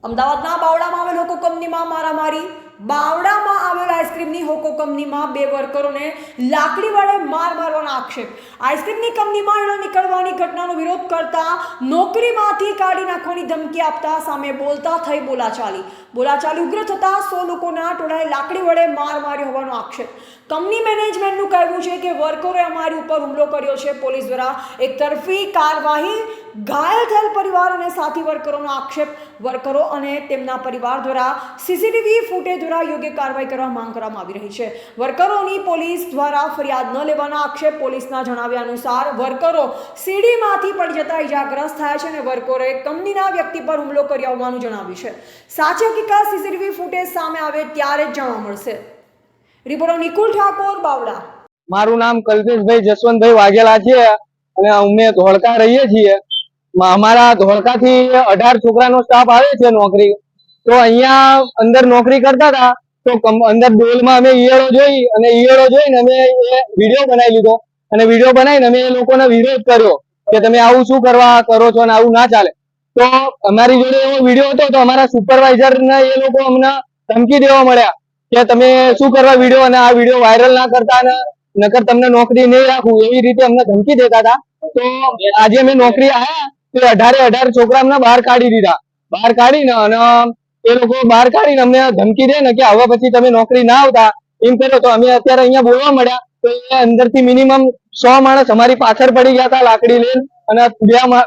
અમદાવાદના બાવળામાં આવેલ હોકો કંપનીમાં મારામારી। બાવળામાં આવેલ આઈસ્ક્રીમની હોકો કંપનીમાં બે વર્કરોને લાકડી વડે માર મારવાનો આક્ષેપ। આઈસ્ક્રીમની કંપનીમાં નીકળવાની ઘટનાનો વિરોધ કરતા નોકરીમાંથી કાઢી નાખવાની ધમકી આપતા સામે બોલતા થઈ બોલાચાલી ઉગ્ર થતા 100 લોકોના ટોળાએ લાકડી વડે માર માર્યો હોવાનો આક્ષેપ। કંપની મેનેજમેન્ટનું કહેવું છે કે વર્કરોએ અમારી ઉપર હુમલો કર્યો છે। પોલીસ દ્વારા એકતરફી કાર્યવાહી, ઘાયલ થયેલ પરિવાર અને સાથી વર્કરોનો આક્ષેપ। વર્કરો અને તેમના પરિવાર દ્વારા સીસીટીવી ફૂટેજ દ્વારા યોગ્ય કાર્યવાહી કરવા માંગ કરવામાં આવી રહી છે। વર્કરોની પોલીસ દ્વારા ફરિયાદ ન લેવાના આક્ષેપ। પોલીસના જણાવ્યા અનુસાર વર્કરો સીડીમાંથી પડી જતા ઇજાગ્રસ્ત થયા છે અને વર્કરોએ કંપનીના વ્યક્તિ પર હુમલો કર્યો હોવાનું જણાવ્યું છે। સાચી હકીકત સીસીટીવી ફૂટેજ સામે આવે ત્યારે જ જાણવા મળશે। રિપોર્ટર નિકુલ ઠાકોર, બાવળા। મારું નામ કલ્પેશભાઈ જસવંતભાઈ વાઘેલા છે અને અમે ધોળકા રહીએ છીએ। અમારા ધોળકાથી 18 છોકરાનો સ્ટાફ આવે છે નોકરી। તો અહીંયા અંદર નોકરી કરતા હતા તો અંદર ડોલમાં અમે ઈયળો જોઈને અમે વિડીયો બનાવી લીધો અને વિડીયો બનાવીને અમે એ લોકોને વિરોધ કર્યો કે તમે આવું શું કરવા કરો છો અને આવું ના ચાલે। તો અમારી જોડે એવો વિડીયો હતો તો અમારા સુપરવાઇઝર ને એ લોકો અમને ધમકી દેવા મળ્યા કે તમે શું કરવા વિડીયો અને આ વિડીયો વાયરલ ના કરતા અને નકર તમને નોકરી નહીં રાખું, એવી રીતે અમને ધમકી દેતા હતા। તો આજે અમે નોકરી આવ્યા તો 18 છોકરા અમને બહાર કાઢી દીધા। બહાર કાઢીને અને એ લોકો બહાર કાઢીને અમને ધમકી દે ને કે હવે પછી તમે નોકરી ના આવતા એમ કરો। તો અમે અત્યારે અહીંયા બોલવા મળ્યા તો એ અંદરથી મિનિમમ 100 માણસ અમારી પાછળ પડી ગયા હતા લાકડી લઈને અને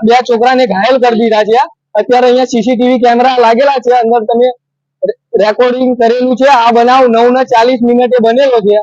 બે છોકરાને ઘાયલ કરી દીધા છે। અત્યારે અહીંયા સીસીટીવી કેમેરા લાગેલા છે, અંદર તમે રેકોર્ડિંગ કરેલું છે। આ બનાવ 9:40 બનેલો છે।